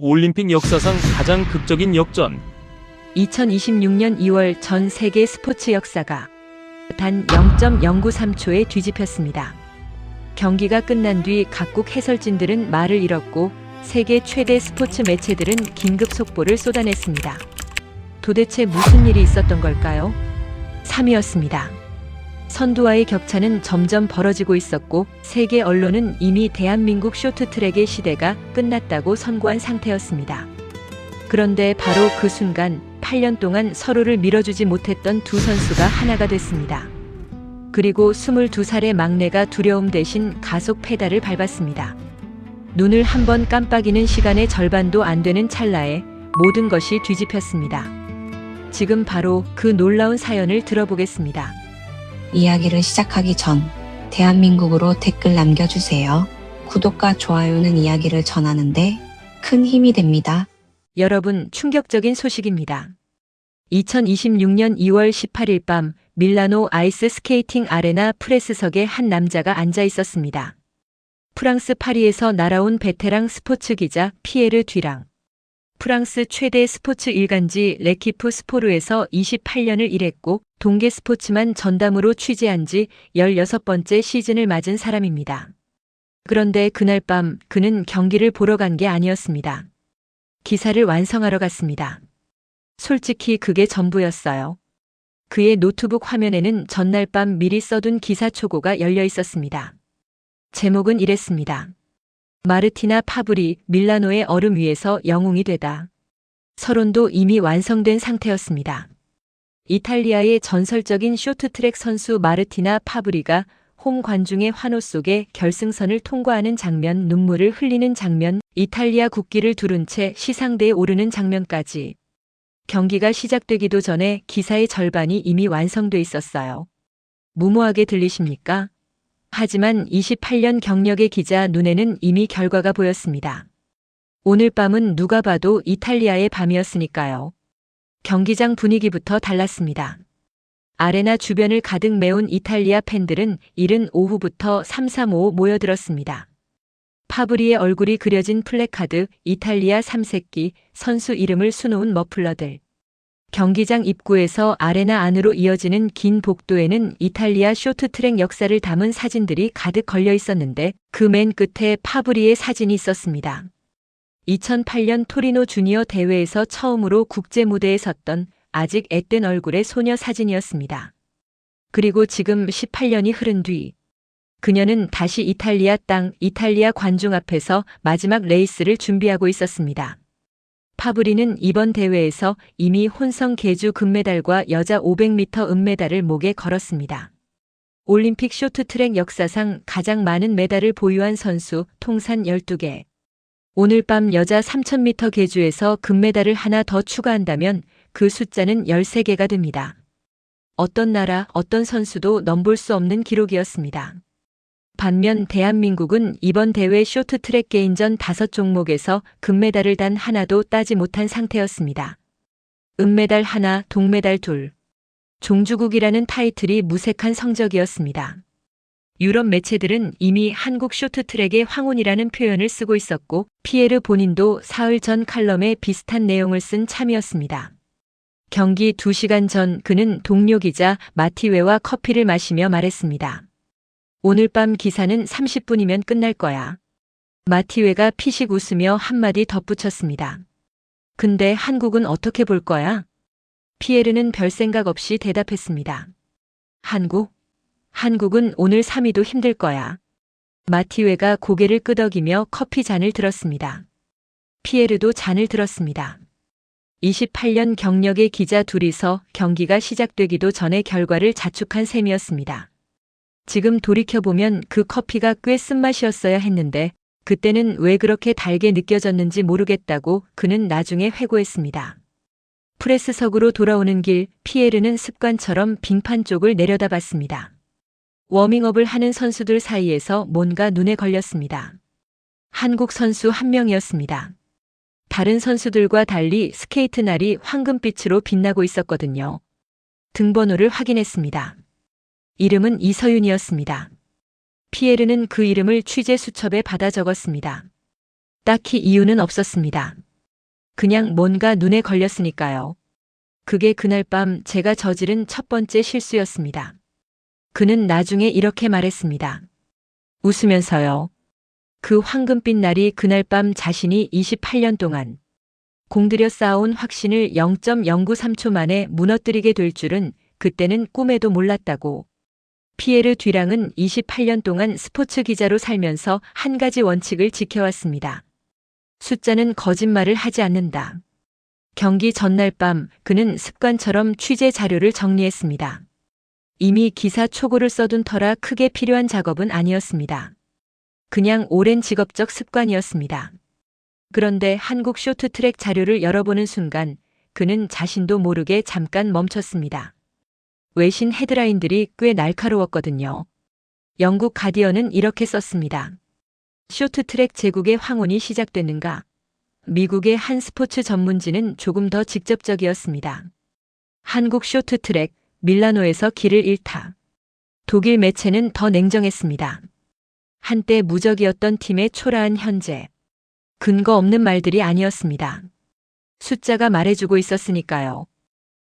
올림픽 역사상 가장 극적인 역전. 2026년 2월 전 세계 스포츠 역사가 단 0.093초에 뒤집혔습니다. 경기가 끝난 뒤 각국 해설진들은 말을 잃었고 세계 최대 스포츠 매체들은 긴급 속보를 쏟아냈습니다. 도대체 무슨 일이 있었던 걸까요? 3위였습니다. 선두와의 격차는 점점 벌어지고 있었고 세계 언론은 이미 대한민국 쇼트트랙의 시대가 끝났다고 선고한 상태였습니다. 그런데 바로 그 순간 8년 동안 서로를 밀어주지 못했던 두 선수가 하나가 됐습니다. 그리고 22살의 막내가 두려움 대신 가속 페달을 밟았습니다. 눈을 한번 깜빡이는 시간의 절반도 안 되는 찰나에 모든 것이 뒤집혔습니다. 지금 바로 그 놀라운 사연을 들어보겠습니다. 이야기를 시작하기 전 대한민국으로 댓글 남겨주세요. 구독과 좋아요는 이야기를 전하는데 큰 힘이 됩니다. 여러분, 충격적인 소식입니다. 2026년 2월 18일 밤 밀라노 아이스 스케이팅 아레나 프레스석에 한 남자가 앉아 있었습니다. 프랑스 파리에서 날아온 베테랑 스포츠 기자 피에르 듀랑. 프랑스 최대 스포츠 일간지 레키프 스포르에서 28년을 일했고 동계 스포츠만 전담으로 취재한 지 16번째 시즌을 맞은 사람입니다. 그런데 그날 밤 그는 경기를 보러 간 게 아니었습니다. 기사를 완성하러 갔습니다. 솔직히 그게 전부였어요. 그의 노트북 화면에는 전날 밤 미리 써둔 기사 초고가 열려 있었습니다. 제목은 이랬습니다. 마르티나 파브리, 밀라노의 얼음 위에서 영웅이 되다. 서론도 이미 완성된 상태였습니다. 이탈리아의 전설적인 쇼트트랙 선수 마르티나 파브리가 홈 관중의 환호 속에 결승선을 통과하는 장면, 눈물을 흘리는 장면, 이탈리아 국기를 두른 채 시상대에 오르는 장면까지. 경기가 시작되기도 전에 기사의 절반이 이미 완성돼 있었어요. 무모하게 들리십니까? 하지만 28년 경력의 기자 눈에는 이미 결과가 보였습니다. 오늘 밤은 누가 봐도 이탈리아의 밤이었으니까요. 경기장 분위기부터 달랐습니다. 아레나 주변을 가득 메운 이탈리아 팬들은 이른 오후부터 삼삼오오 모여들었습니다. 파브리의 얼굴이 그려진 플래카드, 이탈리아 삼색기, 선수 이름을 수놓은 머플러들. 경기장 입구에서 아레나 안으로 이어지는 긴 복도에는 이탈리아 쇼트트랙 역사를 담은 사진들이 가득 걸려 있었는데 그 맨 끝에 파브리의 사진이 있었습니다. 2008년 토리노 주니어 대회에서 처음으로 국제 무대에 섰던 아직 앳된 얼굴의 소녀 사진이었습니다. 그리고 지금 18년이 흐른 뒤 그녀는 다시 이탈리아 땅, 이탈리아 관중 앞에서 마지막 레이스를 준비하고 있었습니다. 파브리는 이번 대회에서 이미 혼성 계주 금메달과 여자 500m 은메달을 목에 걸었습니다. 올림픽 쇼트트랙 역사상 가장 많은 메달을 보유한 선수 통산 12개. 오늘 밤 여자 3000m 계주에서 금메달을 하나 더 추가한다면 그 숫자는 13개가 됩니다. 어떤 나라, 어떤 선수도 넘볼 수 없는 기록이었습니다. 반면 대한민국은 이번 대회 쇼트트랙 개인전 5종목에서 금메달을 단 하나도 따지 못한 상태였습니다. 은메달 하나, 동메달 둘. 종주국이라는 타이틀이 무색한 성적이었습니다. 유럽 매체들은 이미 한국 쇼트트랙의 황혼이라는 표현을 쓰고 있었고 피에르 본인도 사흘 전 칼럼에 비슷한 내용을 쓴 참이었습니다. 경기 2시간 전 그는 동료 기자 마티웨와 커피를 마시며 말했습니다. 오늘 밤 기사는 30분이면 끝날 거야. 마티웨가 피식 웃으며 한마디 덧붙였습니다. 근데 한국은 어떻게 볼 거야? 피에르는 별 생각 없이 대답했습니다. 한국은 오늘 3위도 힘들 거야. 마티웨가 고개를 끄덕이며 커피 잔을 들었습니다. 피에르도 잔을 들었습니다. 28년 경력의 기자 둘이서 경기가 시작되기도 전에 결과를 자축한 셈이었습니다. 지금 돌이켜보면 그 커피가 꽤 쓴맛이었어야 했는데 그때는 왜 그렇게 달게 느껴졌는지 모르겠다고 그는 나중에 회고했습니다. 프레스석으로 돌아오는 길 피에르는 습관처럼 빙판 쪽을 내려다봤습니다. 워밍업을 하는 선수들 사이에서 뭔가 눈에 걸렸습니다. 한국 선수 한 명이었습니다. 다른 선수들과 달리 스케이트 날이 황금빛으로 빛나고 있었거든요. 등번호를 확인했습니다. 이름은 이서윤이었습니다. 피에르는 그 이름을 취재 수첩에 받아 적었습니다. 딱히 이유는 없었습니다. 그냥 뭔가 눈에 걸렸으니까요. 그게 그날 밤 제가 저지른 첫 번째 실수였습니다. 그는 나중에 이렇게 말했습니다. 웃으면서요. 그 황금빛 날이 그날 밤 자신이 28년 동안 공들여 쌓아온 확신을 0.093초 만에 무너뜨리게 될 줄은 그때는 꿈에도 몰랐다고. 피에르 듀랑은 28년 동안 스포츠 기자로 살면서 한 가지 원칙을 지켜왔습니다. 숫자는 거짓말을 하지 않는다. 경기 전날 밤 그는 습관처럼 취재 자료를 정리했습니다. 이미 기사 초고를 써둔 터라 크게 필요한 작업은 아니었습니다. 그냥 오랜 직업적 습관이었습니다. 그런데 한국 쇼트트랙 자료를 열어보는 순간 그는 자신도 모르게 잠깐 멈췄습니다. 외신 헤드라인들이 꽤 날카로웠거든요. 영국 가디언은 이렇게 썼습니다. 쇼트트랙 제국의 황혼이 시작됐는가? 미국의 한 스포츠 전문지는 조금 더 직접적이었습니다. 한국 쇼트트랙 밀라노에서 길을 잃다. 독일 매체는 더 냉정했습니다. 한때 무적이었던 팀의 초라한 현재. 근거 없는 말들이 아니었습니다. 숫자가 말해주고 있었으니까요.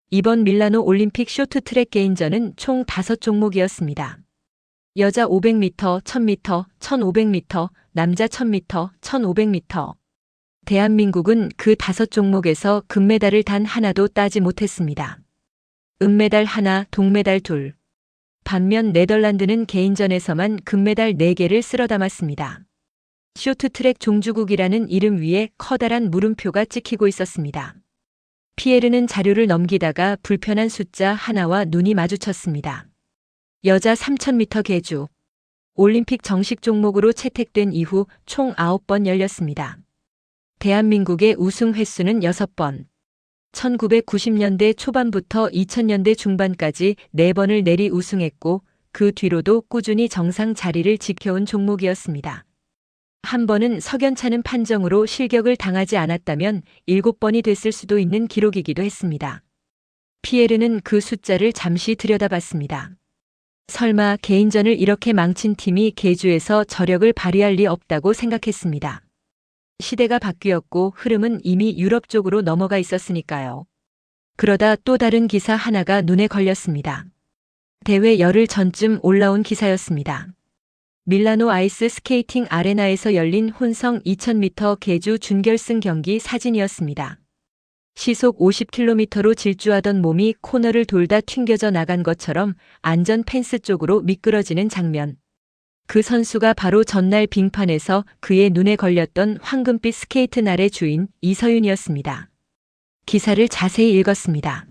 이번 밀라노 올림픽 쇼트트랙 개인전은 총 5종목이었습니다. 여자 500m, 1000m, 1500m, 남자 1000m, 1500m. 대한민국은 그 5종목에서 금메달을 단 하나도 따지 못했습니다. 은메달 하나, 동메달 둘. 반면 네덜란드는 개인전에서만 금메달 4개를 쓸어 담았습니다. 쇼트트랙 종주국이라는 이름 위에 커다란 물음표가 찍히고 있었습니다. 피에르는 자료를 넘기다가 불편한 숫자 하나와 눈이 마주쳤습니다. 여자 3000m 계주. 올림픽 정식 종목으로 채택된 이후 총 9번 열렸습니다. 대한민국의 우승 횟수는 6번. 1990년대 초반부터 2000년대 중반까지 4번을 내리 우승했고 그 뒤로도 꾸준히 정상 자리를 지켜온 종목이었습니다. 한 번은 석연찮은 판정으로 실격을 당하지 않았다면 7번이 됐을 수도 있는 기록이기도 했습니다. 피에르는 그 숫자를 잠시 들여다봤습니다. 설마 개인전을 이렇게 망친 팀이 계주에서 저력을 발휘할 리 없다고 생각했습니다. 시대가 바뀌었고 흐름은 이미 유럽 쪽으로 넘어가 있었으니까요. 그러다 또 다른 기사 하나가 눈에 걸렸습니다. 대회 열흘 전쯤 올라온 기사였습니다. 밀라노 아이스 스케이팅 아레나에서 열린 혼성 2000m 계주 준결승 경기 사진이었습니다. 시속 50km로 질주하던 몸이 코너를 돌다 튕겨져 나간 것처럼 안전 펜스 쪽으로 미끄러지는 장면. 그 선수가 바로 전날 빙판에서 그의 눈에 걸렸던 황금빛 스케이트 날의 주인 이서윤이었습니다. 기사를 자세히 읽었습니다.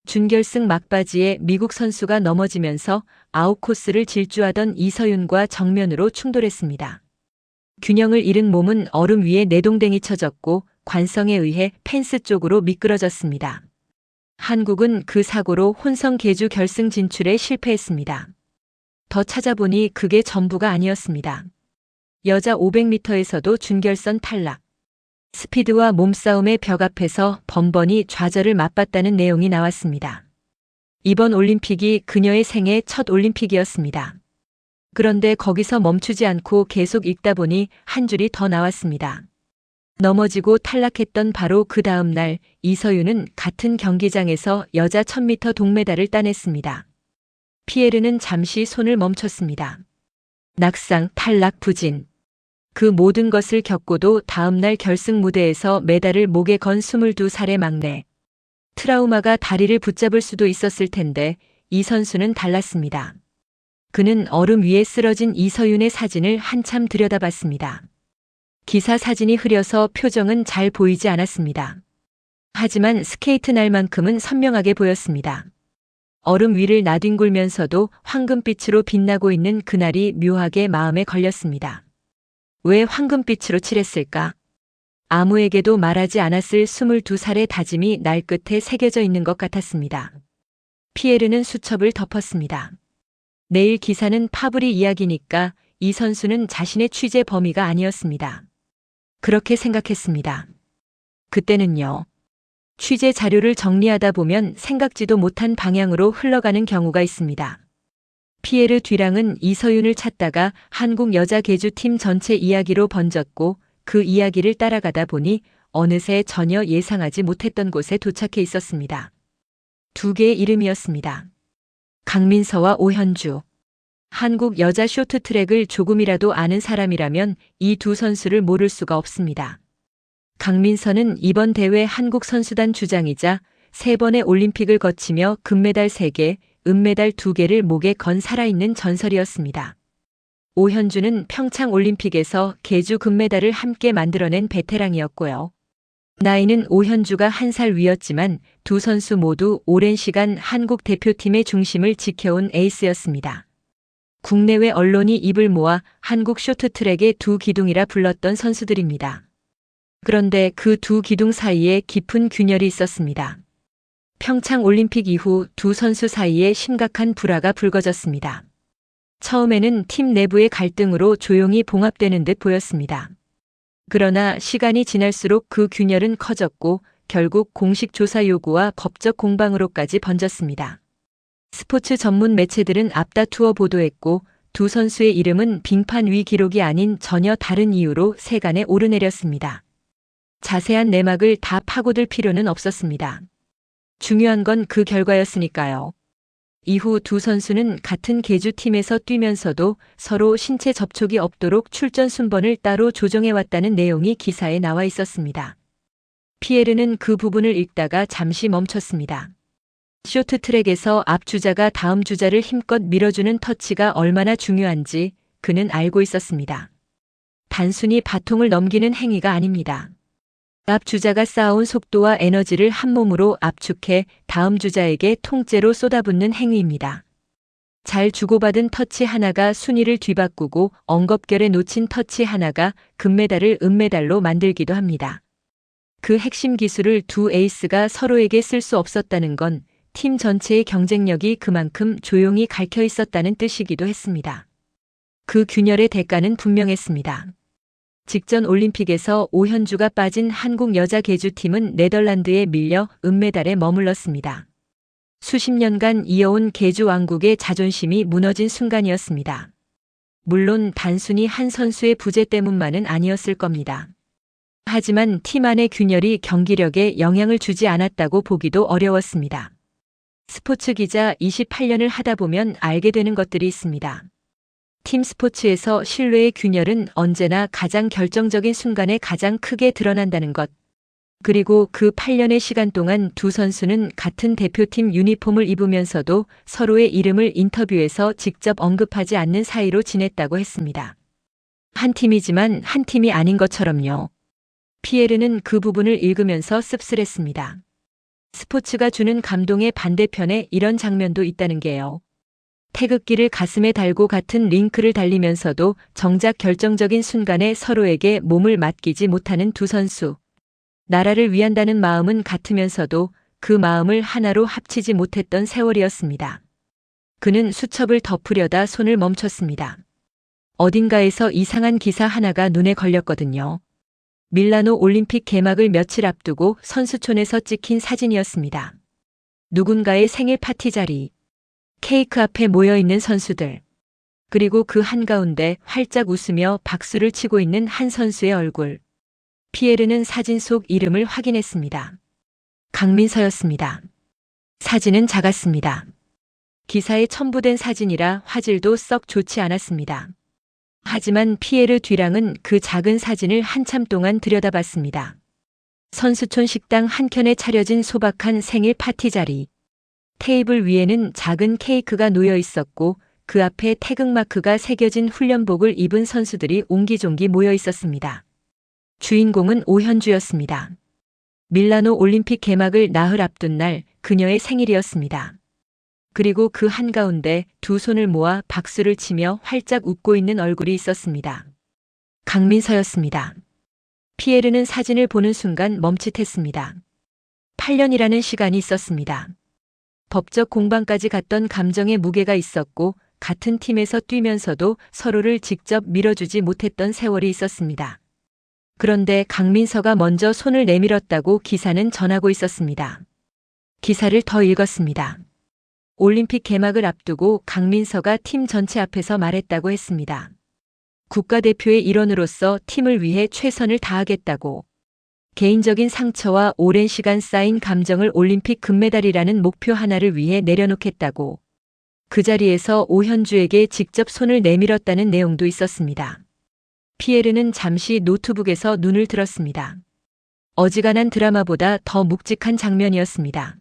준결승 막바지에 미국 선수가 넘어지면서 아웃코스를 질주하던 이서윤과 정면으로 충돌했습니다. 균형을 잃은 몸은 얼음 위에 내동댕이 쳐졌고 관성에 의해 펜스 쪽으로 미끄러졌습니다. 한국은 그 사고로 혼성 계주 결승 진출에 실패했습니다. 더 찾아보니 그게 전부가 아니었습니다. 여자 500m에서도 준결선 탈락. 스피드와 몸싸움의 벽 앞에서 번번이 좌절을 맛봤다는 내용이 나왔습니다. 이번 올림픽이 그녀의 생애 첫 올림픽이었습니다. 그런데 거기서 멈추지 않고 계속 읽다 보니 한 줄이 더 나왔습니다. 넘어지고 탈락했던 바로 그 다음 날 이서윤은 같은 경기장에서 여자 1000m 동메달을 따냈습니다. 피에르는 잠시 손을 멈췄습니다. 낙상, 탈락, 부진. 그 모든 것을 겪고도 다음 날 결승 무대에서 메달을 목에 건 22살의 막내. 트라우마가 다리를 붙잡을 수도 있었을 텐데 이 선수는 달랐습니다. 그는 얼음 위에 쓰러진 이서윤의 사진을 한참 들여다봤습니다. 기사 사진이 흐려서 표정은 잘 보이지 않았습니다. 하지만 스케이트 날만큼은 선명하게 보였습니다. 얼음 위를 나뒹굴면서도 황금빛으로 빛나고 있는 그날이 묘하게 마음에 걸렸습니다. 왜 황금빛으로 칠했을까? 아무에게도 말하지 않았을 22살의 다짐이 날 끝에 새겨져 있는 것 같았습니다. 피에르는 수첩을 덮었습니다. 내일 기사는 파브리 이야기니까 이 선수는 자신의 취재 범위가 아니었습니다. 그렇게 생각했습니다. 그때는요. 취재 자료를 정리하다 보면 생각지도 못한 방향으로 흘러가는 경우가 있습니다. 피에르 듀랑은 이서윤을 찾다가 한국 여자 계주팀 전체 이야기로 번졌고 그 이야기를 따라가다 보니 어느새 전혀 예상하지 못했던 곳에 도착해 있었습니다. 두 개의 이름이었습니다. 강민서와 오현주. 한국 여자 쇼트트랙을 조금이라도 아는 사람이라면 이 두 선수를 모를 수가 없습니다. 강민서는 이번 대회 한국 선수단 주장이자 3번의 올림픽을 거치며 금메달 3개, 은메달 2개를 목에 건 살아있는 전설이었습니다. 오현주는 평창 올림픽에서 계주 금메달을 함께 만들어낸 베테랑이었고요. 나이는 오현주가 1살 위였지만 두 선수 모두 오랜 시간 한국 대표팀의 중심을 지켜온 에이스였습니다. 국내외 언론이 입을 모아 한국 쇼트트랙의 두 기둥이라 불렀던 선수들입니다. 그런데 그 두 기둥 사이에 깊은 균열이 있었습니다. 평창 올림픽 이후 두 선수 사이에 심각한 불화가 불거졌습니다. 처음에는 팀 내부의 갈등으로 조용히 봉합되는 듯 보였습니다. 그러나 시간이 지날수록 그 균열은 커졌고 결국 공식 조사 요구와 법적 공방으로까지 번졌습니다. 스포츠 전문 매체들은 앞다투어 보도했고 두 선수의 이름은 빙판 위 기록이 아닌 전혀 다른 이유로 세간에 오르내렸습니다. 자세한 내막을 다 파고들 필요는 없었습니다. 중요한 건 그 결과였으니까요. 이후 두 선수는 같은 계주팀에서 뛰면서도 서로 신체 접촉이 없도록 출전 순번을 따로 조정해왔다는 내용이 기사에 나와 있었습니다. 피에르는 그 부분을 읽다가 잠시 멈췄습니다. 쇼트트랙에서 앞 주자가 다음 주자를 힘껏 밀어주는 터치가 얼마나 중요한지 그는 알고 있었습니다. 단순히 바통을 넘기는 행위가 아닙니다. 앞 주자가 쌓아온 속도와 에너지를 한 몸으로 압축해 다음 주자에게 통째로 쏟아붓는 행위입니다. 잘 주고받은 터치 하나가 순위를 뒤바꾸고 엉겁결에 놓친 터치 하나가 금메달을 은메달로 만들기도 합니다. 그 핵심 기술을 두 에이스가 서로에게 쓸 수 없었다는 건 팀 전체의 경쟁력이 그만큼 조용히 갉혀 있었다는 뜻이기도 했습니다. 그 균열의 대가는 분명했습니다. 직전 올림픽에서 오현주가 빠진 한국 여자 계주팀은 네덜란드에 밀려 은메달에 머물렀습니다. 수십 년간 이어온 계주 왕국의 자존심이 무너진 순간이었습니다. 물론 단순히 한 선수의 부재 때문만은 아니었을 겁니다. 하지만 팀 안의 균열이 경기력에 영향을 주지 않았다고 보기도 어려웠습니다. 스포츠 기자 28년을 하다 보면 알게 되는 것들이 있습니다. 팀 스포츠에서 신뢰의 균열은 언제나 가장 결정적인 순간에 가장 크게 드러난다는 것. 그리고 그 8년의 시간 동안 두 선수는 같은 대표팀 유니폼을 입으면서도 서로의 이름을 인터뷰에서 직접 언급하지 않는 사이로 지냈다고 했습니다. 한 팀이지만 한 팀이 아닌 것처럼요. 피에르는 그 부분을 읽으면서 씁쓸했습니다. 스포츠가 주는 감동의 반대편에 이런 장면도 있다는 게요. 태극기를 가슴에 달고 같은 링크를 달리면서도 정작 결정적인 순간에 서로에게 몸을 맡기지 못하는 두 선수. 나라를 위한다는 마음은 같으면서도 그 마음을 하나로 합치지 못했던 세월이었습니다. 그는 수첩을 덮으려다 손을 멈췄습니다. 어딘가에서 이상한 기사 하나가 눈에 걸렸거든요. 밀라노 올림픽 개막을 며칠 앞두고 선수촌에서 찍힌 사진이었습니다. 누군가의 생일 파티 자리, 케이크 앞에 모여있는 선수들, 그리고 그 한가운데 활짝 웃으며 박수를 치고 있는 한 선수의 얼굴. 피에르는 사진 속 이름을 확인했습니다. 강민서였습니다. 사진은 작았습니다. 기사에 첨부된 사진이라 화질도 썩 좋지 않았습니다. 하지만 피에르 듀랑은 그 작은 사진을 한참 동안 들여다봤습니다. 선수촌 식당 한켠에 차려진 소박한 생일 파티 자리. 테이블 위에는 작은 케이크가 놓여 있었고 그 앞에 태극마크가 새겨진 훈련복을 입은 선수들이 옹기종기 모여 있었습니다. 주인공은 오현주였습니다. 밀라노 올림픽 개막을 나흘 앞둔 날 그녀의 생일이었습니다. 그리고 그 한가운데 두 손을 모아 박수를 치며 활짝 웃고 있는 얼굴이 있었습니다. 강민서였습니다. 피에르는 사진을 보는 순간 멈칫했습니다. 8년이라는 시간이 있었습니다. 법적 공방까지 갔던 감정의 무게가 있었고 같은 팀에서 뛰면서도 서로를 직접 밀어주지 못했던 세월이 있었습니다. 그런데 강민서가 먼저 손을 내밀었다고 기사는 전하고 있었습니다. 기사를 더 읽었습니다. 올림픽 개막을 앞두고 강민서가 팀 전체 앞에서 말했다고 했습니다. 국가대표의 일원으로서 팀을 위해 최선을 다하겠다고. 개인적인 상처와 오랜 시간 쌓인 감정을 올림픽 금메달이라는 목표 하나를 위해 내려놓겠다고 그 자리에서 오현주에게 직접 손을 내밀었다는 내용도 있었습니다. 피에르는 잠시 노트북에서 눈을 들었습니다. 어지간한 드라마보다 더 묵직한 장면이었습니다.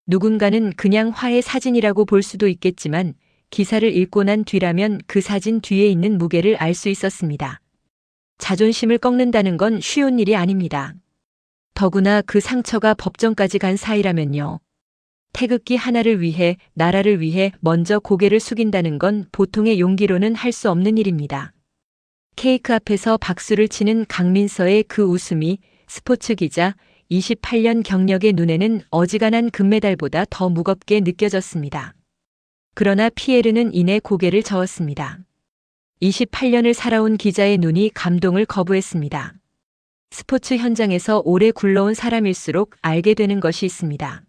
누군가는 그냥 화해 사진이라고 볼 수도 있겠지만 기사를 읽고 난 뒤라면 그 사진 뒤에 있는 무게를 알 수 있었습니다. 자존심을 꺾는다는 건 쉬운 일이 아닙니다. 더구나 그 상처가 법정까지 간 사이라면요. 태극기 하나를 위해, 나라를 위해 먼저 고개를 숙인다는 건 보통의 용기로는 할 수 없는 일입니다. 케이크 앞에서 박수를 치는 강민서의 그 웃음이 스포츠 기자 28년 경력의 눈에는 어지간한 금메달보다 더 무겁게 느껴졌습니다. 그러나 피에르는 이내 고개를 저었습니다. 28년을 살아온 기자의 눈이 감동을 거부했습니다. 스포츠 현장에서 오래 굴러온 사람일수록 알게 되는 것이 있습니다.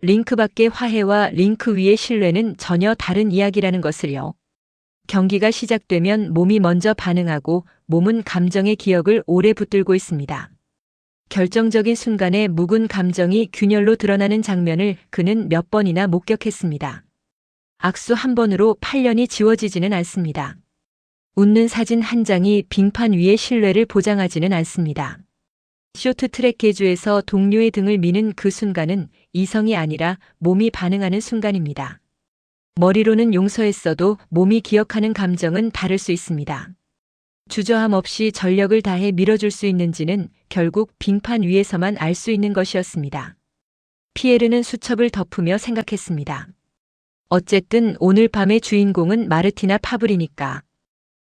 링크 밖의 화해와 링크 위의 신뢰는 전혀 다른 이야기라는 것을요. 경기가 시작되면 몸이 먼저 반응하고 몸은 감정의 기억을 오래 붙들고 있습니다. 결정적인 순간에 묵은 감정이 균열로 드러나는 장면을 그는 몇 번이나 목격했습니다. 악수 한 번으로 8년이 지워지지는 않습니다. 웃는 사진 한 장이 빙판 위의 신뢰를 보장하지는 않습니다. 쇼트트랙 계주에서 동료의 등을 미는 그 순간은 이성이 아니라 몸이 반응하는 순간입니다. 머리로는 용서했어도 몸이 기억하는 감정은 다를 수 있습니다. 주저함 없이 전력을 다해 밀어줄 수 있는지는 결국 빙판 위에서만 알 수 있는 것이었습니다. 피에르는 수첩을 덮으며 생각했습니다. 어쨌든 오늘 밤의 주인공은 마르티나 파브리니까.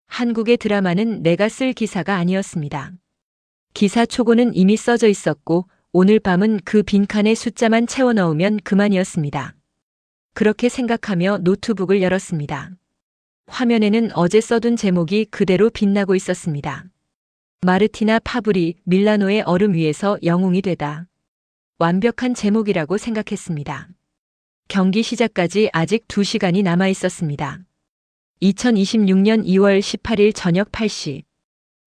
한국의 드라마는 내가 쓸 기사가 아니었습니다. 기사 초고는 이미 써져 있었고 오늘 밤은 그 빈칸에 숫자만 채워 넣으면 그만이었습니다. 그렇게 생각하며 노트북을 열었습니다. 화면에는 어제 써둔 제목이 그대로 빛나고 있었습니다. 마르티나 파브리, 밀라노의 얼음 위에서 영웅이 되다. 완벽한 제목이라고 생각했습니다. 경기 시작까지 아직 2시간이 남아 있었습니다. 2026년 2월 18일 저녁 8시.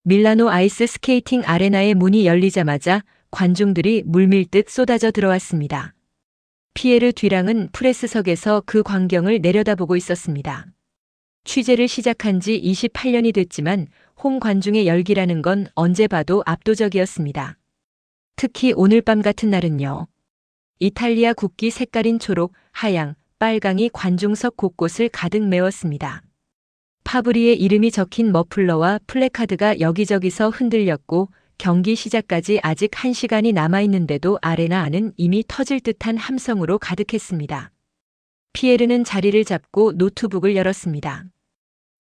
밀라노 아이스 스케이팅 아레나의 문이 열리자마자 관중들이 물밀듯 쏟아져 들어왔습니다. 피에르 듀랑은 프레스석에서 그 광경을 내려다보고 있었습니다. 취재를 시작한 지 28년이 됐지만 홈 관중의 열기라는 건 언제 봐도 압도적이었습니다. 특히 오늘 밤 같은 날은요. 이탈리아 국기 색깔인 초록, 하양, 빨강이 관중석 곳곳을 가득 메웠습니다. 파브리의 이름이 적힌 머플러와 플래카드가 여기저기서 흔들렸고 경기 시작까지 아직 1시간이 남아있는데도 아레나 안은 이미 터질 듯한 함성으로 가득했습니다. 피에르는 자리를 잡고 노트북을 열었습니다.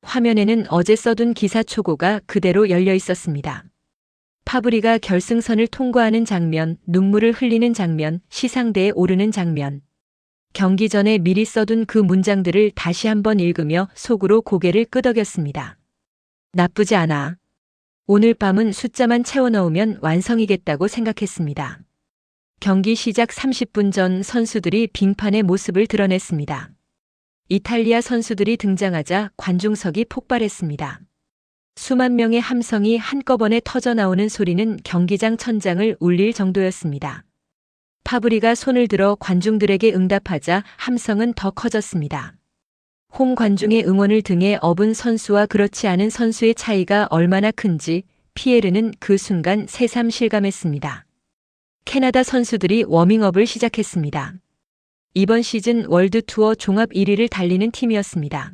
화면에는 어제 써둔 기사 초고가 그대로 열려 있었습니다. 파브리가 결승선을 통과하는 장면, 눈물을 흘리는 장면, 시상대에 오르는 장면. 경기 전에 미리 써둔 그 문장들을 다시 한번 읽으며 속으로 고개를 끄덕였습니다. 나쁘지 않아. 오늘 밤은 숫자만 채워 넣으면 완성이겠다고 생각했습니다. 경기 시작 30분 전 선수들이 빙판의 모습을 드러냈습니다. 이탈리아 선수들이 등장하자 관중석이 폭발했습니다. 수만 명의 함성이 한꺼번에 터져 나오는 소리는 경기장 천장을 울릴 정도였습니다. 파브리가 손을 들어 관중들에게 응답하자 함성은 더 커졌습니다. 홈 관중의 응원을 등에 업은 선수와 그렇지 않은 선수의 차이가 얼마나 큰지 피에르는 그 순간 새삼 실감했습니다. 캐나다 선수들이 워밍업을 시작했습니다. 이번 시즌 월드 투어 종합 1위를 달리는 팀이었습니다.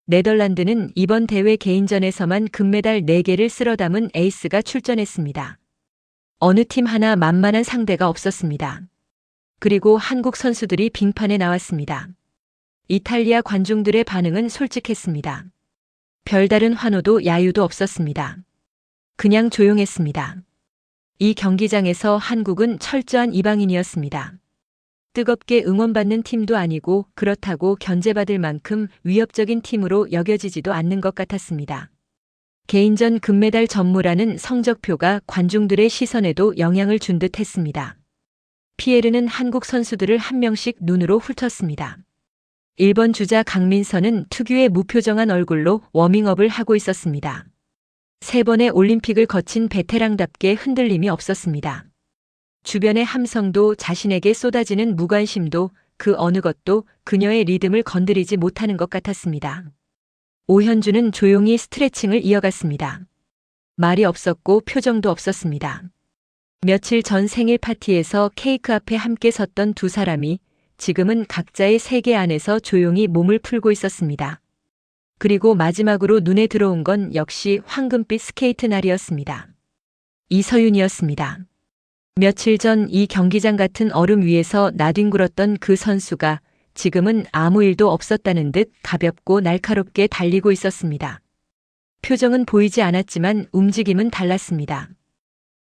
네덜란드는 이번 대회 개인전에서만 금메달 4개를 쓸어 담은 에이스가 출전했습니다. 어느 팀 하나 만만한 상대가 없었습니다. 그리고 한국 선수들이 빙판에 나왔습니다. 이탈리아 관중들의 반응은 솔직했습니다. 별다른 환호도 야유도 없었습니다. 그냥 조용했습니다. 이 경기장에서 한국은 철저한 이방인이었습니다. 뜨겁게 응원받는 팀도 아니고 그렇다고 견제받을 만큼 위협적인 팀으로 여겨지지도 않는 것 같았습니다. 개인전 금메달 전무라는 성적표가 관중들의 시선에도 영향을 준 듯 했습니다. 피에르는 한국 선수들을 한 명씩 눈으로 훑었습니다. 1번 주자 강민서는 특유의 무표정한 얼굴로 워밍업을 하고 있었습니다. 3번의 올림픽을 거친 베테랑답게 흔들림이 없었습니다. 주변의 함성도 자신에게 쏟아지는 무관심도 그 어느 것도 그녀의 리듬을 건드리지 못하는 것 같았습니다. 오현주는 조용히 스트레칭을 이어갔습니다. 말이 없었고 표정도 없었습니다. 며칠 전 생일 파티에서 케이크 앞에 함께 섰던 두 사람이 지금은 각자의 세계 안에서 조용히 몸을 풀고 있었습니다. 그리고 마지막으로 눈에 들어온 건 역시 황금빛 스케이트 날이었습니다. 이서윤이었습니다. 며칠 전 이 경기장 같은 얼음 위에서 나뒹굴었던 그 선수가 지금은 아무 일도 없었다는 듯 가볍고 날카롭게 달리고 있었습니다. 표정은 보이지 않았지만 움직임은 달랐습니다.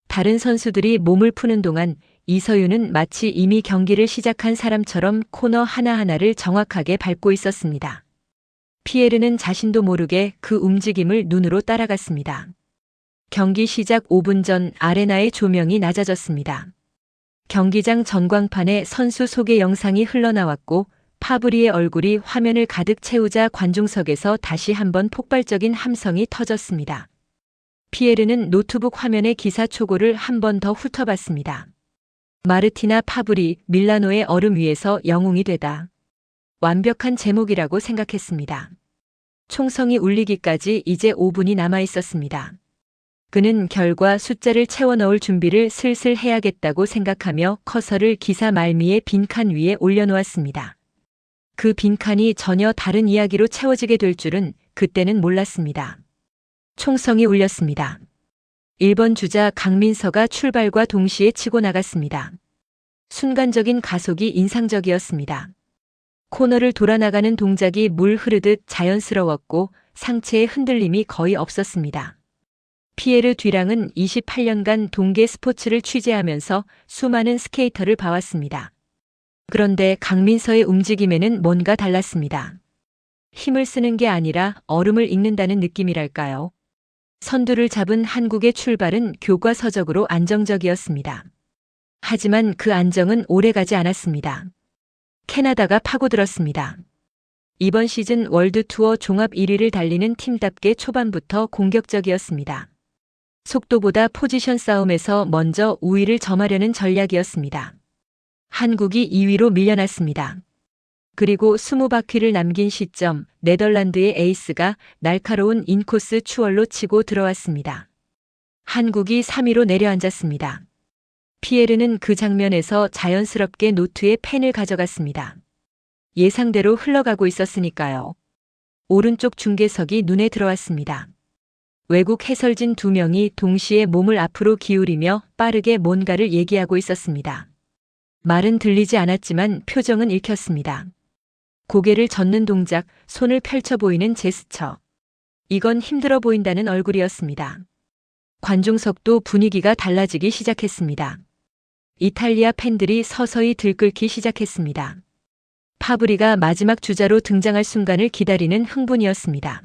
다른 선수들이 몸을 푸는 동안 이서윤은 마치 이미 경기를 시작한 사람처럼 코너 하나하나를 정확하게 밟고 있었습니다. 피에르는 자신도 모르게 그 움직임을 눈으로 따라갔습니다. 경기 시작 5분 전 아레나의 조명이 낮아졌습니다. 경기장 전광판에 선수 소개 영상이 흘러나왔고 파브리의 얼굴이 화면을 가득 채우자 관중석에서 다시 한번 폭발적인 함성이 터졌습니다. 피에르는 노트북 화면의 기사 초고를 한 번 더 훑어봤습니다. 마르티나 파브리, 밀라노의 얼음 위에서 영웅이 되다. 완벽한 제목이라고 생각했습니다. 총성이 울리기까지 이제 5분이 남아 있었습니다. 그는 결과 숫자를 채워 넣을 준비를 슬슬 해야겠다고 생각하며 커서를 기사 말미에 빈칸 위에 올려놓았습니다. 그 빈칸이 전혀 다른 이야기로 채워지게 될 줄은 그때는 몰랐습니다. 총성이 울렸습니다. 1번 주자 강민서가 출발과 동시에 치고 나갔습니다. 순간적인 가속이 인상적이었습니다. 코너를 돌아나가는 동작이 물 흐르듯 자연스러웠고 상체의 흔들림이 거의 없었습니다. 피에르 듀랑은 28년간 동계 스포츠를 취재하면서 수많은 스케이터를 봐왔습니다. 그런데 강민서의 움직임에는 뭔가 달랐습니다. 힘을 쓰는 게 아니라 얼음을 읽는다는 느낌이랄까요. 선두를 잡은 한국의 출발은 교과서적으로 안정적이었습니다. 하지만 그 안정은 오래가지 않았습니다. 캐나다가 파고들었습니다. 이번 시즌 월드투어 종합 1위를 달리는 팀답게 초반부터 공격적이었습니다. 속도보다 포지션 싸움에서 먼저 우위를 점하려는 전략이었습니다. 한국이 2위로 밀려났습니다. 그리고 20바퀴를 남긴 시점 네덜란드의 에이스가 날카로운 인코스 추월로 치고 들어왔습니다. 한국이 3위로 내려앉았습니다. 피에르는 그 장면에서 자연스럽게 노트에 펜을 가져갔습니다. 예상대로 흘러가고 있었으니까요. 오른쪽 중계석이 눈에 들어왔습니다. 외국 해설진 2명이 동시에 몸을 앞으로 기울이며 빠르게 뭔가를 얘기하고 있었습니다. 말은 들리지 않았지만 표정은 읽혔습니다. 고개를 젓는 동작, 손을 펼쳐 보이는 제스처. 이건 힘들어 보인다는 얼굴이었습니다. 관중석도 분위기가 달라지기 시작했습니다. 이탈리아 팬들이 서서히 들끓기 시작했습니다. 파브리가 마지막 주자로 등장할 순간을 기다리는 흥분이었습니다.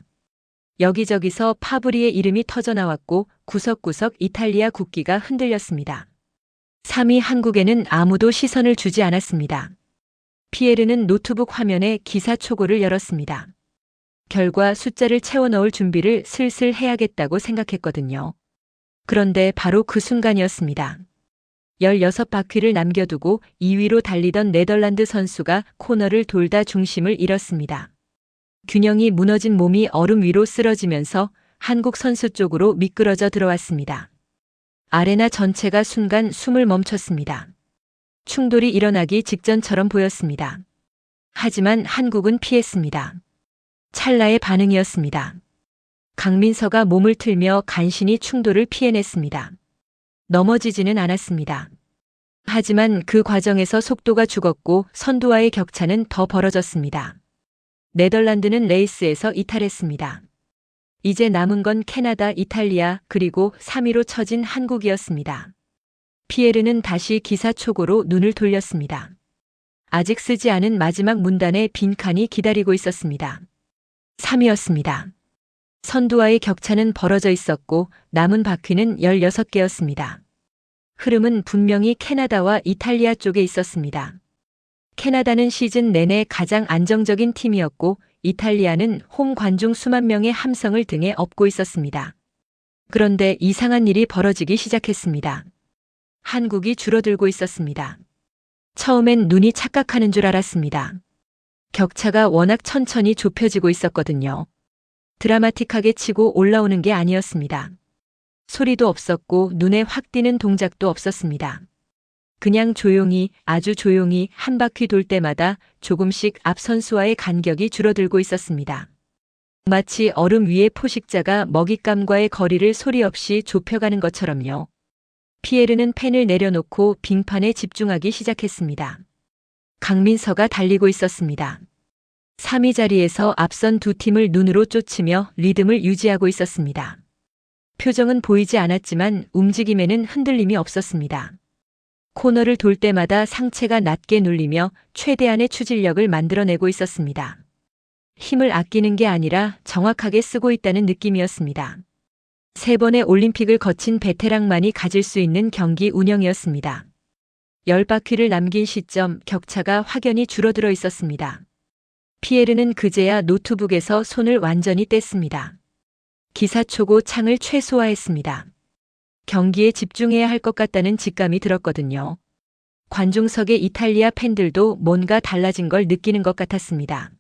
여기저기서 파브리의 이름이 터져나왔고 구석구석 이탈리아 국기가 흔들렸습니다. 3위 한국에는 아무도 시선을 주지 않았습니다. 피에르는 노트북 화면에 기사 초고를 열었습니다. 결과 숫자를 채워 넣을 준비를 슬슬 해야겠다고 생각했거든요. 그런데 바로 그 순간이었습니다. 16바퀴를 남겨두고 2위로 달리던 네덜란드 선수가 코너를 돌다 중심을 잃었습니다. 균형이 무너진 몸이 얼음 위로 쓰러지면서 한국 선수 쪽으로 미끄러져 들어왔습니다. 아레나 전체가 순간 숨을 멈췄습니다. 충돌이 일어나기 직전처럼 보였습니다. 하지만 한국은 피했습니다. 찰나의 반응이었습니다. 강민서가 몸을 틀며 간신히 충돌을 피해냈습니다. 넘어지지는 않았습니다. 하지만 그 과정에서 속도가 죽었고 선두와의 격차는 더 벌어졌습니다. 네덜란드는 레이스에서 이탈했습니다. 이제 남은 건 캐나다, 이탈리아, 그리고 3위로 처진 한국이었습니다. 피에르는 다시 기사 초고로 눈을 돌렸습니다. 아직 쓰지 않은 마지막 문단에 빈칸이 기다리고 있었습니다. 3위였습니다. 선두와의 격차는 벌어져 있었고 남은 바퀴는 16개였습니다. 흐름은 분명히 캐나다와 이탈리아 쪽에 있었습니다. 캐나다는 시즌 내내 가장 안정적인 팀이었고 이탈리아는 홈 관중 수만 명의 함성을 등에 업고 있었습니다. 그런데 이상한 일이 벌어지기 시작했습니다. 한국이 줄어들고 있었습니다. 처음엔 눈이 착각하는 줄 알았습니다. 격차가 워낙 천천히 좁혀지고 있었거든요. 드라마틱하게 치고 올라오는 게 아니었습니다. 소리도 없었고 눈에 확 띄는 동작도 없었습니다. 그냥 조용히, 아주 조용히 한 바퀴 돌 때마다 조금씩 앞 선수와의 간격이 줄어들고 있었습니다. 마치 얼음 위에 포식자가 먹잇감과의 거리를 소리 없이 좁혀가는 것처럼요. 피에르는 펜을 내려놓고 빙판에 집중하기 시작했습니다. 강민서가 달리고 있었습니다. 3위 자리에서 앞선 두 팀을 눈으로 쫓으며 리듬을 유지하고 있었습니다. 표정은 보이지 않았지만 움직임에는 흔들림이 없었습니다. 코너를 돌 때마다 상체가 낮게 눌리며 최대한의 추진력을 만들어내고 있었습니다. 힘을 아끼는 게 아니라 정확하게 쓰고 있다는 느낌이었습니다. 3번의 올림픽을 거친 베테랑만이 가질 수 있는 경기 운영이었습니다. 10바퀴를 남긴 시점 격차가 확연히 줄어들어 있었습니다. 피에르는 그제야 노트북에서 손을 완전히 뗐습니다. 기사초고 창을 최소화했습니다. 경기에 집중해야 할 것 같다는 직감이 들었거든요. 관중석의 이탈리아 팬들도 뭔가 달라진 걸 느끼는 것 같았습니다.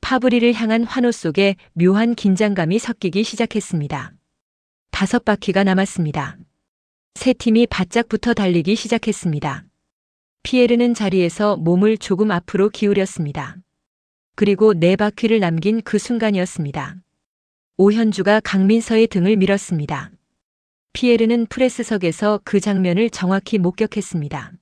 파브리를 향한 환호 속에 묘한 긴장감이 섞이기 시작했습니다. 5바퀴가 남았습니다. 세 팀이 바짝 붙어 달리기 시작했습니다. 피에르는 자리에서 몸을 조금 앞으로 기울였습니다. 그리고 4바퀴를 남긴 그 순간이었습니다. 오현주가 강민서의 등을 밀었습니다. 피에르는 프레스석에서 그 장면을 정확히 목격했습니다.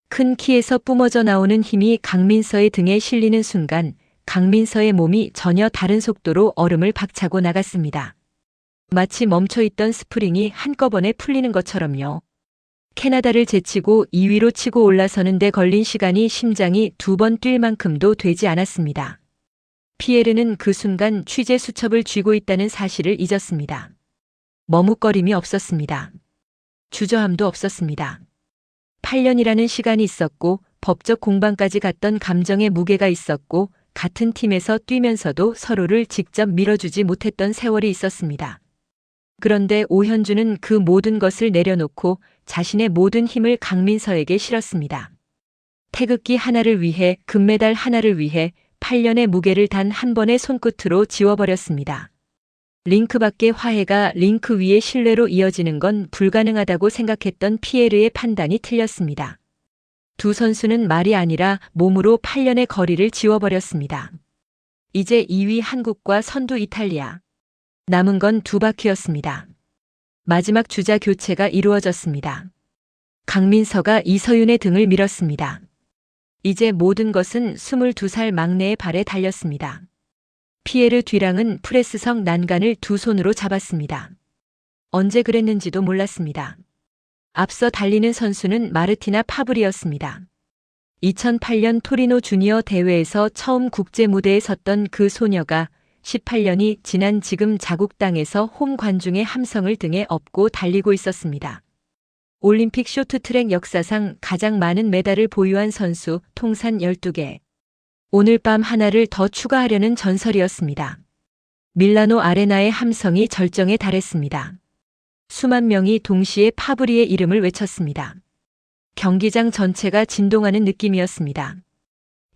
큰 키에서 뿜어져 나오는 힘이 강민서의 등에 실리는 순간 강민서의 몸이 전혀 다른 속도로 얼음을 박차고 나갔습니다. 마치 멈춰있던 스프링이 한꺼번에 풀리는 것처럼요. 캐나다를 제치고 2위로 치고 올라서는 데 걸린 시간이 심장이 2번 뛸 만큼도 되지 않았습니다. 피에르는 그 순간 취재 수첩을 쥐고 있다는 사실을 잊었습니다. 머뭇거림이 없었습니다. 주저함도 없었습니다. 8년이라는 시간이 있었고 법적 공방까지 갔던 감정의 무게가 있었고 같은 팀에서 뛰면서도 서로를 직접 밀어주지 못했던 세월이 있었습니다. 그런데 오현주는 그 모든 것을 내려놓고 자신의 모든 힘을 강민서에게 실었습니다. 태극기 하나를 위해, 금메달 하나를 위해 8년의 무게를 단 한 번의 손끝으로 지워버렸습니다. 링크 밖의 화해가 링크 위의 신뢰로 이어지는 건 불가능하다고 생각했던 피에르의 판단이 틀렸습니다. 두 선수는 말이 아니라 몸으로 8년의 거리를 지워버렸습니다. 이제 2위 한국과 선두 이탈리아. 남은 건 2바퀴였습니다. 마지막 주자 교체가 이루어졌습니다. 강민서가 이서윤의 등을 밀었습니다. 이제 모든 것은 22살 막내의 발에 달렸습니다. 피에르 뒤랑은 프레스석 난간을 두 손으로 잡았습니다. 언제 그랬는지도 몰랐습니다. 앞서 달리는 선수는 마르티나 파브리였습니다. 2008년 토리노 주니어 대회에서 처음 국제 무대에 섰던 그 소녀가 18년이 지난 지금 자국 땅에서 홈 관중의 함성을 등에 업고 달리고 있었습니다. 올림픽 쇼트트랙 역사상 가장 많은 메달을 보유한 선수 통산 12개. 오늘 밤 하나를 더 추가하려는 전설이었습니다. 밀라노 아레나의 함성이 절정에 달했습니다. 수만 명이 동시에 파브리의 이름을 외쳤습니다. 경기장 전체가 진동하는 느낌이었습니다.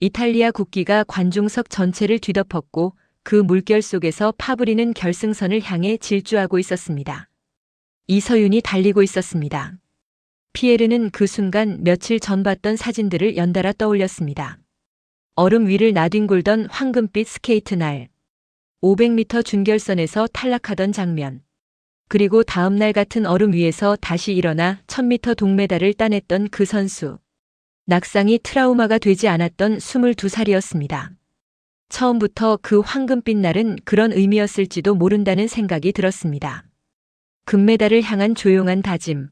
이탈리아 국기가 관중석 전체를 뒤덮었고 그 물결 속에서 파브리는 결승선을 향해 질주하고 있었습니다. 이서윤이 달리고 있었습니다. 피에르는 그 순간 며칠 전 봤던 사진들을 연달아 떠올렸습니다. 얼음 위를 나뒹굴던 황금빛 스케이트 날, 500m 준결선에서 탈락하던 장면, 그리고 다음 날 같은 얼음 위에서 다시 일어나 1000m 동메달을 따냈던 그 선수. 낙상이 트라우마가 되지 않았던 22살이었습니다. 처음부터 그 황금빛 날은 그런 의미였을지도 모른다는 생각이 들었습니다. 금메달을 향한 조용한 다짐.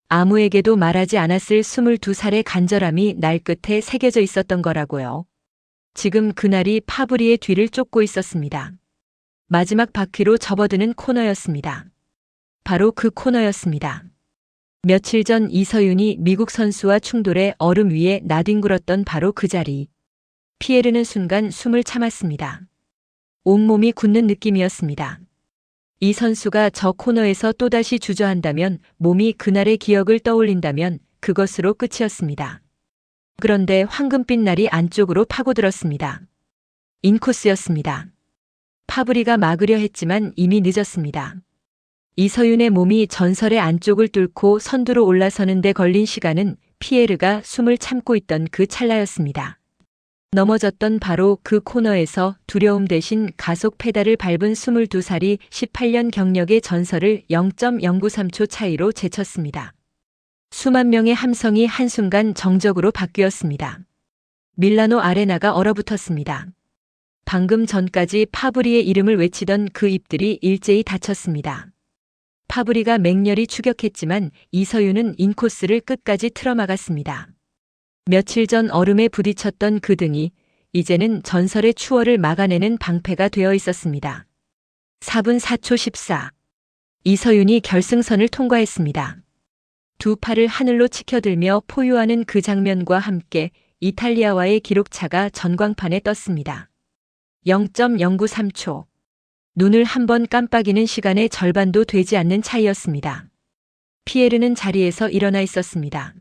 아무에게도 말하지 않았을 22살의 간절함이 날 끝에 새겨져 있었던 거라고요. 지금 그날이 파브리의 뒤를 쫓고 있었습니다. 마지막 바퀴로 접어드는 코너였습니다. 바로 그 코너였습니다. 며칠 전 이서윤이 미국 선수와 충돌해 얼음 위에 나뒹굴었던 바로 그 자리. 피에르는 순간 숨을 참았습니다. 온몸이 굳는 느낌이었습니다. 이 선수가 저 코너에서 또다시 주저한다면, 몸이 그날의 기억을 떠올린다면 그것으로 끝이었습니다. 그런데 황금빛 날이 안쪽으로 파고들었습니다. 인코스였습니다. 파브리가 막으려 했지만 이미 늦었습니다. 이서윤의 몸이 전설의 안쪽을 뚫고 선두로 올라서는 데 걸린 시간은 피에르가 숨을 참고 있던 그 찰나였습니다. 넘어졌던 바로 그 코너에서 두려움 대신 가속 페달을 밟은 22살이 18년 경력의 전설을 0.093초 차이로 제쳤습니다. 수만 명의 함성이 한순간 정적으로 바뀌었습니다. 밀라노 아레나가 얼어붙었습니다. 방금 전까지 파브리의 이름을 외치던 그 입들이 일제히 닫혔습니다. 파브리가 맹렬히 추격했지만 이서윤은 인코스를 끝까지 틀어막았습니다. 며칠 전 얼음에 부딪혔던 그 등이 이제는 전설의 추월을 막아내는 방패가 되어 있었습니다. 4분 4초 14. 이서윤이 결승선을 통과했습니다. 두 팔을 하늘로 치켜들며 포효하는 그 장면과 함께 이탈리아와의 기록차가 전광판에 떴습니다. 0.093초. 눈을 한번 깜빡이는 시간의 절반도 되지 않는 차이였습니다. 피에르는 자리에서 일어나 있었습니다.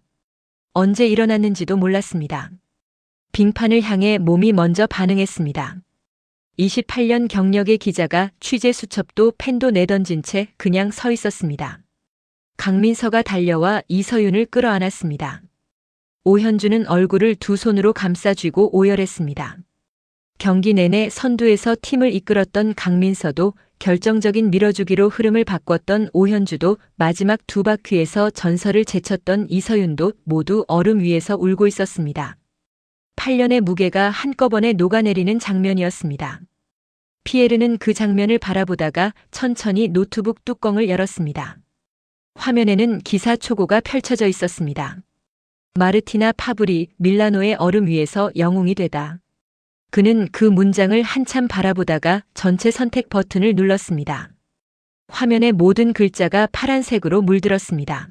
언제 일어났는지도 몰랐습니다. 빙판을 향해 몸이 먼저 반응했습니다. 28년 경력의 기자가 취재 수첩도 펜도 내던진 채 그냥 서 있었습니다. 강민서가 달려와 이서윤을 끌어안았습니다. 오현주는 얼굴을 두 손으로 감싸쥐고 오열했습니다. 경기 내내 선두에서 팀을 이끌었던 강민서도 결정적인 밀어주기로 흐름을 바꿨던 오현주도 마지막 두 바퀴에서 전설을 제쳤던 이서윤도 모두 얼음 위에서 울고 있었습니다. 8년의 무게가 한꺼번에 녹아내리는 장면이었습니다. 피에르는 그 장면을 바라보다가 천천히 노트북 뚜껑을 열었습니다. 화면에는 기사 초고가 펼쳐져 있었습니다. 마르티나 파브리, 밀라노의 얼음 위에서 영웅이 되다. 그는 그 문장을 한참 바라보다가 전체 선택 버튼을 눌렀습니다. 화면의 모든 글자가 파란색으로 물들었습니다.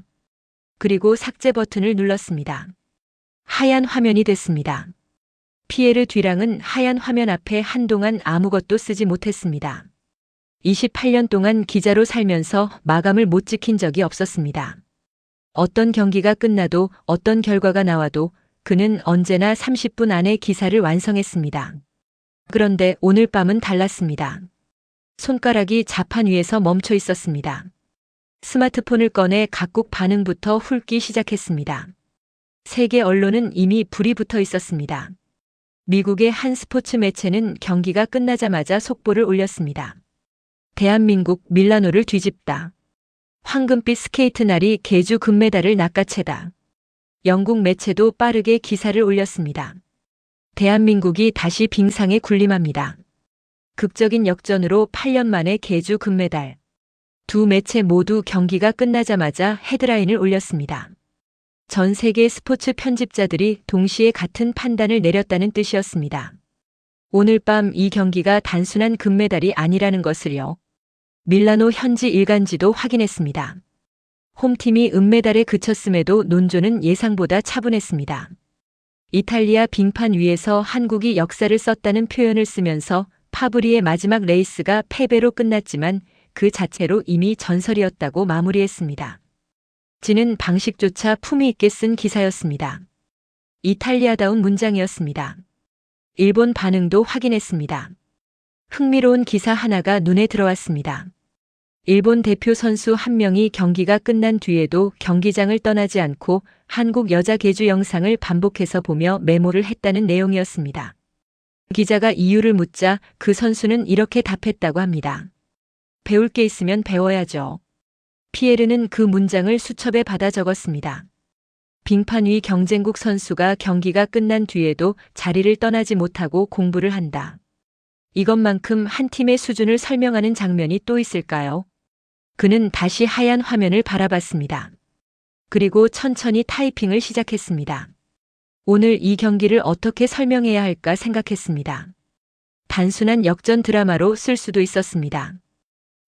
그리고 삭제 버튼을 눌렀습니다. 하얀 화면이 됐습니다. 피에르 뒤랑은 하얀 화면 앞에 한동안 아무것도 쓰지 못했습니다. 28년 동안 기자로 살면서 마감을 못 지킨 적이 없었습니다. 어떤 경기가 끝나도 어떤 결과가 나와도 그는 언제나 30분 안에 기사를 완성했습니다. 그런데 오늘 밤은 달랐습니다. 손가락이 자판 위에서 멈춰 있었습니다. 스마트폰을 꺼내 각국 반응부터 훑기 시작했습니다. 세계 언론은 이미 불이 붙어 있었습니다. 미국의 한 스포츠 매체는 경기가 끝나자마자 속보를 올렸습니다. 대한민국 밀라노를 뒤집다. 황금빛 스케이트 날이 계주 금메달을 낚아채다. 영국 매체도 빠르게 기사를 올렸습니다. 대한민국이 다시 빙상에 군림합니다. 극적인 역전으로 8년 만에 계주 금메달. 두 매체 모두 경기가 끝나자마자 헤드라인을 올렸습니다. 전 세계 스포츠 편집자들이 동시에 같은 판단을 내렸다는 뜻이었습니다. 오늘 밤 이 경기가 단순한 금메달이 아니라는 것을요. 밀라노 현지 일간지도 확인했습니다. 홈팀이 은메달에 그쳤음에도 논조는 예상보다 차분했습니다. 이탈리아 빙판 위에서 한국이 역사를 썼다는 표현을 쓰면서 파브리의 마지막 레이스가 패배로 끝났지만 그 자체로 이미 전설이었다고 마무리했습니다. 지는 방식조차 품위 있게 쓴 기사였습니다. 이탈리아다운 문장이었습니다. 일본 반응도 확인했습니다. 흥미로운 기사 하나가 눈에 들어왔습니다. 일본 대표 선수 한 명이 경기가 끝난 뒤에도 경기장을 떠나지 않고 한국 여자 계주 영상을 반복해서 보며 메모를 했다는 내용이었습니다. 기자가 이유를 묻자 그 선수는 이렇게 답했다고 합니다. 배울 게 있으면 배워야죠. 피에르는 그 문장을 수첩에 받아 적었습니다. 빙판 위 경쟁국 선수가 경기가 끝난 뒤에도 자리를 떠나지 못하고 공부를 한다. 이것만큼 한 팀의 수준을 설명하는 장면이 또 있을까요? 그는 다시 하얀 화면을 바라봤습니다. 그리고 천천히 타이핑을 시작했습니다. 오늘 이 경기를 어떻게 설명해야 할까 생각했습니다. 단순한 역전 드라마로 쓸 수도 있었습니다.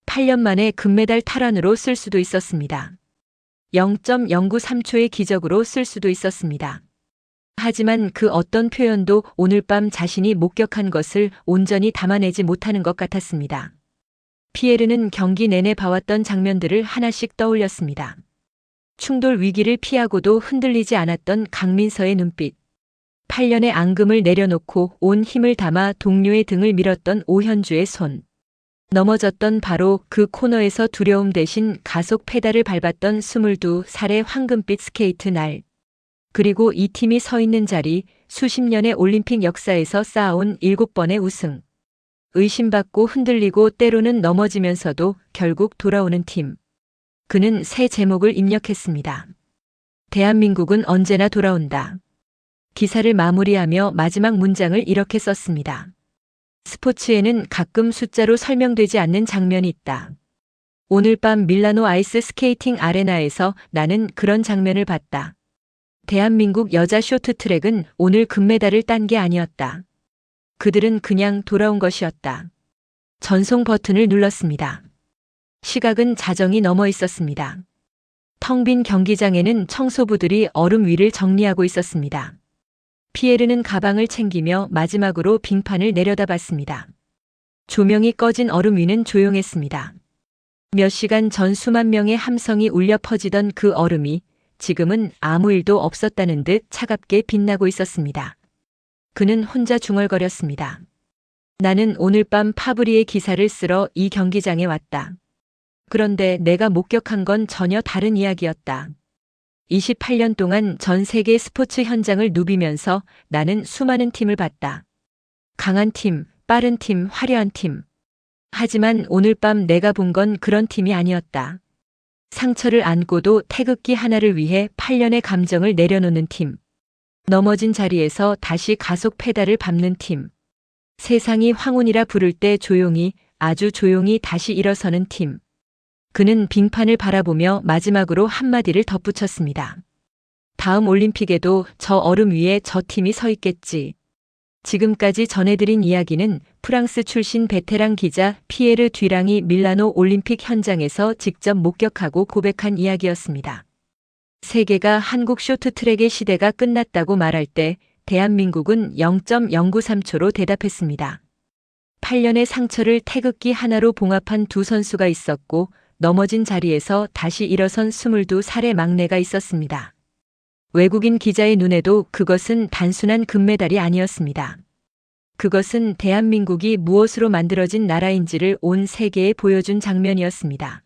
8년 만에 금메달 탈환으로 쓸 수도 있었습니다. 0.093초의 기적으로 쓸 수도 있었습니다. 하지만 그 어떤 표현도 오늘 밤 자신이 목격한 것을 온전히 담아내지 못하는 것 같았습니다. 피에르는 경기 내내 봐왔던 장면들을 하나씩 떠올렸습니다. 충돌 위기를 피하고도 흔들리지 않았던 강민서의 눈빛, 8년의 앙금을 내려놓고 온 힘을 담아 동료의 등을 밀었던 오현주의 손, 넘어졌던 바로 그 코너에서 두려움 대신 가속 페달을 밟았던 22살의 황금빛 스케이트 날, 그리고 이 팀이 서 있는 자리, 수십 년의 올림픽 역사에서 쌓아온 7번의 우승. 의심받고 흔들리고 때로는 넘어지면서도 결국 돌아오는 팀. 그는 새 제목을 입력했습니다. 대한민국은 언제나 돌아온다. 기사를 마무리하며 마지막 문장을 이렇게 썼습니다. 스포츠에는 가끔 숫자로 설명되지 않는 장면이 있다. 오늘 밤 밀라노 아이스 스케이팅 아레나에서 나는 그런 장면을 봤다. 대한민국 여자 쇼트트랙은 오늘 금메달을 딴 게 아니었다. 그들은 그냥 돌아온 것이었다. 전송 버튼을 눌렀습니다. 시각은 자정이 넘어 있었습니다. 텅 빈 경기장에는 청소부들이 얼음 위를 정리하고 있었습니다. 피에르는 가방을 챙기며 마지막으로 빙판을 내려다봤습니다. 조명이 꺼진 얼음 위는 조용했습니다. 몇 시간 전 수만 명의 함성이 울려 퍼지던 그 얼음이 지금은 아무 일도 없었다는 듯 차갑게 빛나고 있었습니다. 그는 혼자 중얼거렸습니다. 나는 오늘 밤 파브리의 기사를 쓰러 이 경기장에 왔다. 그런데 내가 목격한 건 전혀 다른 이야기였다. 28년 동안 전 세계 스포츠 현장을 누비면서 나는 수많은 팀을 봤다. 강한 팀, 빠른 팀, 화려한 팀. 하지만 오늘 밤 내가 본 건 그런 팀이 아니었다. 상처를 안고도 태극기 하나를 위해 8년의 감정을 내려놓는 팀. 넘어진 자리에서 다시 가속 페달을 밟는 팀. 세상이 황혼이라 부를 때 조용히, 아주 조용히 다시 일어서는 팀. 그는 빙판을 바라보며 마지막으로 한마디를 덧붙였습니다. 다음 올림픽에도 저 얼음 위에 저 팀이 서 있겠지. 지금까지 전해드린 이야기는 프랑스 출신 베테랑 기자 피에르 듀랑이 밀라노 올림픽 현장에서 직접 목격하고 고백한 이야기였습니다. 세계가 한국 쇼트트랙의 시대가 끝났다고 말할 때 대한민국은 0.093초로 대답했습니다. 8년의 상처를 태극기 하나로 봉합한 두 선수가 있었고 넘어진 자리에서 다시 일어선 22살의 막내가 있었습니다. 외국인 기자의 눈에도 그것은 단순한 금메달이 아니었습니다. 그것은 대한민국이 무엇으로 만들어진 나라인지를 온 세계에 보여준 장면이었습니다.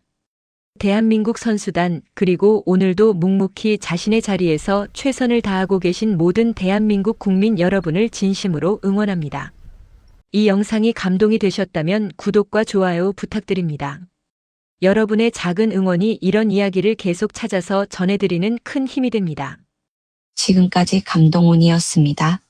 대한민국 선수단, 그리고 오늘도 묵묵히 자신의 자리에서 최선을 다하고 계신 모든 대한민국 국민 여러분을 진심으로 응원합니다. 이 영상이 감동이 되셨다면 구독과 좋아요 부탁드립니다. 여러분의 작은 응원이 이런 이야기를 계속 찾아서 전해드리는 큰 힘이 됩니다. 지금까지 감동훈이었습니다.